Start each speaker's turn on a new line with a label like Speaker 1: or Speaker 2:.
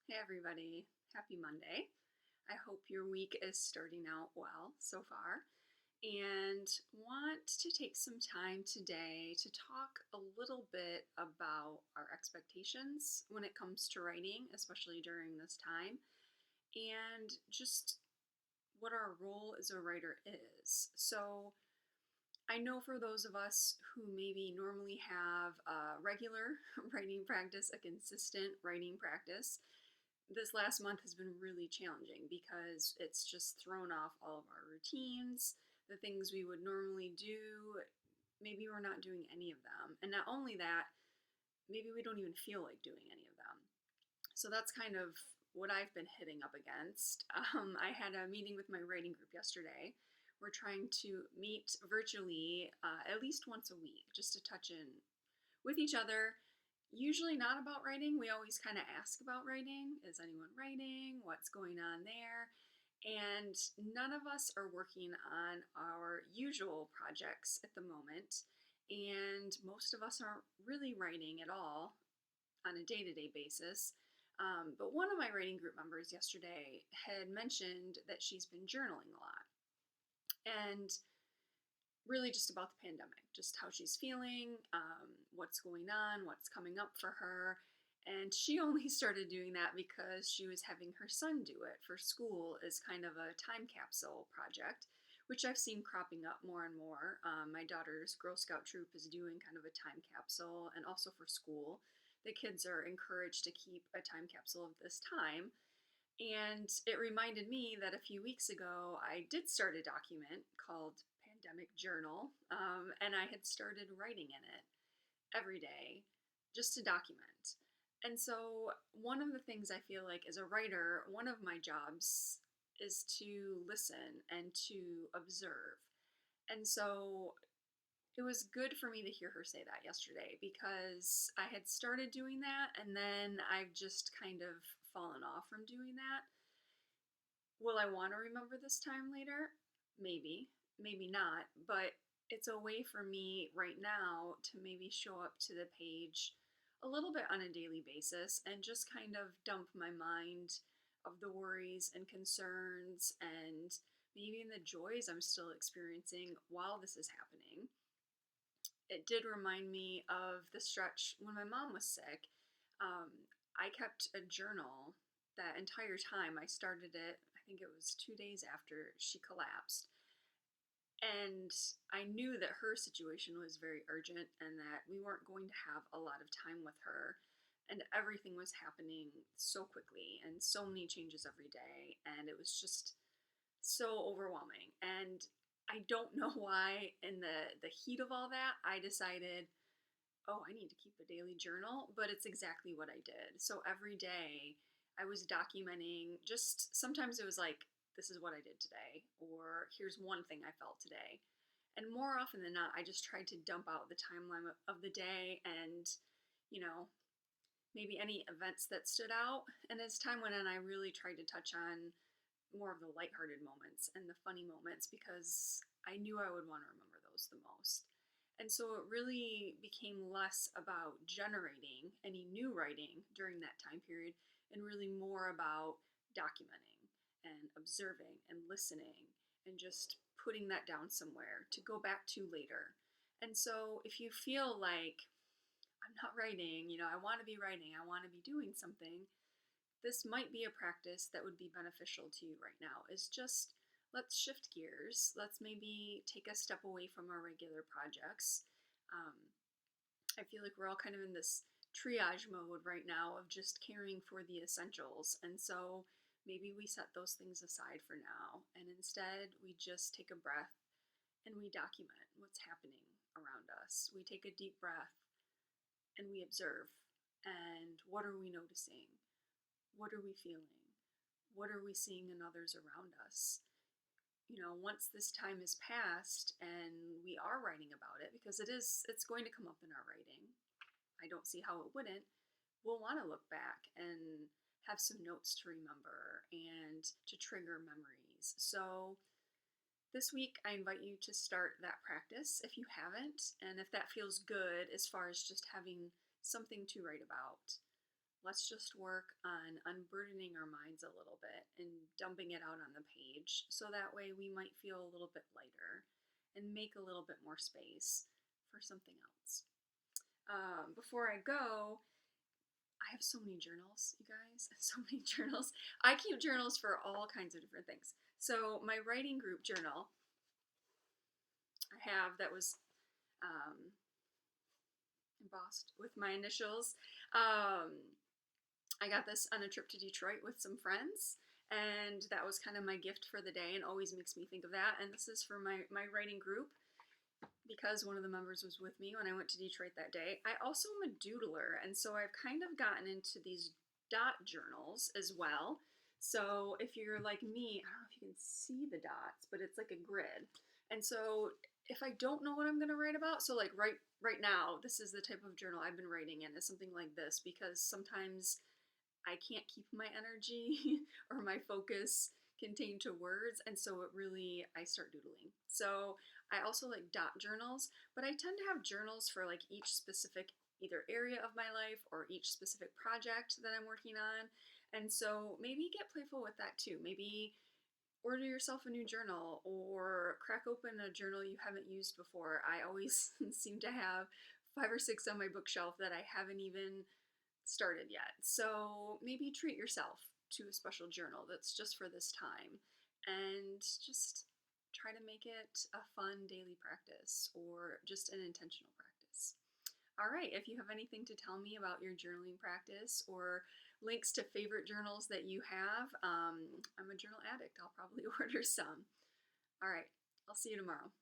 Speaker 1: Hey everybody, happy Monday. I hope your week is starting out well so far and want to take some time today to talk a little bit about our expectations when it comes to writing, especially during this time, and just what our role as a writer is. So, I know for those of us who maybe normally have a regular writing practice, a consistent writing practice, this last month has been really challenging because it's just thrown off all of our routines, the things we would normally do. Maybe we're not doing any of them. And not only that, maybe we don't even feel like doing any of them. So that's kind of what I've been hitting up against. I had a meeting with my writing group yesterday. We're trying to meet virtually at least once a week just to touch in with each other. Usually not about writing. We always kind of ask about writing. Is anyone writing? What's going on there? And none of us are working on our usual projects at the moment. And most of us aren't really writing at all on a day to day basis. But one of my writing group members yesterday had mentioned that she's been journaling a lot. And really just about the pandemic, just how she's feeling, what's going on, what's coming up for her. And she only started doing that because she was having her son do it for school as kind of a time capsule project, which I've seen cropping up more and more. My daughter's Girl Scout troop is doing kind of a time capsule, and also for school. The kids are encouraged to keep a time capsule of this time. And it reminded me that a few weeks ago, I did start a document called Pandemic Journal, and I had started writing in it every day just to document. And so, one of the things I feel like as a writer, one of my jobs is to listen and to observe. And so, it was good for me to hear her say that yesterday because I had started doing that and then I've just kind of fallen off from doing that. Will I want to remember this time later? Maybe, maybe not, but it's a way for me right now to maybe show up to the page a little bit on a daily basis and just kind of dump my mind of the worries and concerns and maybe even the joys I'm still experiencing while this is happening. It did remind me of the stretch when my mom was sick. Um, I kept a journal that entire time. I started it, I think it was 2 days after she collapsed. And I knew that her situation was very urgent and that we weren't going to have a lot of time with her. And everything was happening so quickly and so many changes every day. And it was just so overwhelming. And I don't know why, in the heat of all that, I decided, oh, I need to keep a daily journal, but it's exactly what I did. So every day I was documenting, just sometimes it was like, this is what I did today, or here's one thing I felt today. And more often than not, I just tried to dump out the timeline of the day and, you know, maybe any events that stood out. And as time went on, I really tried to touch on more of the lighthearted moments and the funny moments because I knew I would want to remember those the most. And so it really became less about generating any new writing during that time period and really more about documenting and observing and listening and just putting that down somewhere to go back to later. And so if you feel like I'm not writing, I want to be writing, I want to be doing something, this might be a practice that would be beneficial to you right now is just let's shift gears. Let's maybe take a step away from our regular projects. Um, I feel like we're all kind of in this triage mode right now of just caring for the essentials. And so maybe we set those things aside for now. And instead, we just take a breath and we document what's happening around us. We take a deep breath and we observe. And what are we noticing? What are we feeling? What are we seeing in others around us? Once this time has passed and we are writing about it, because it's going to come up in our writing. I don't see how it wouldn't. We'll want to look back and have some notes to remember and to trigger memories. So this week, I invite you to start that practice if you haven't, and if that feels good as far as just having something to write about, let's just work on unburdening our minds a little bit and dumping it out on the page so that way we might feel a little bit lighter and make a little bit more space for something else. Before I go, I have so many journals, you guys. So many journals. I keep journals for all kinds of different things. So, my writing group journal I have that was um, embossed with my initials. I got this on a trip to Detroit with some friends, and that was kind of my gift for the day and always makes me think of that. And this is for my writing group because one of the members was with me when I went to Detroit that day. I also am a doodler, and so I've kind of gotten into these dot journals as well. So if you're like me, I don't know if you can see the dots, but it's like a grid. And so if I don't know what I'm going to write about, so like right now, this is the type of journal I've been writing in, is something like this because sometimes I can't keep my energy or my focus contained to words, and so I start doodling. So I also like dot journals, but I tend to have journals for like each specific either area of my life or each specific project that I'm working on. And so maybe get playful with that too. Maybe order yourself a new journal or crack open a journal you haven't used before. I always seem to have 5 or 6 on my bookshelf that I haven't even started yet. So maybe treat yourself to a special journal that's just for this time and just try to make it a fun daily practice or just an intentional practice. All right, if you have anything to tell me about your journaling practice or links to favorite journals that you have, I'm a journal addict. I'll probably order some. All right, I'll see you tomorrow.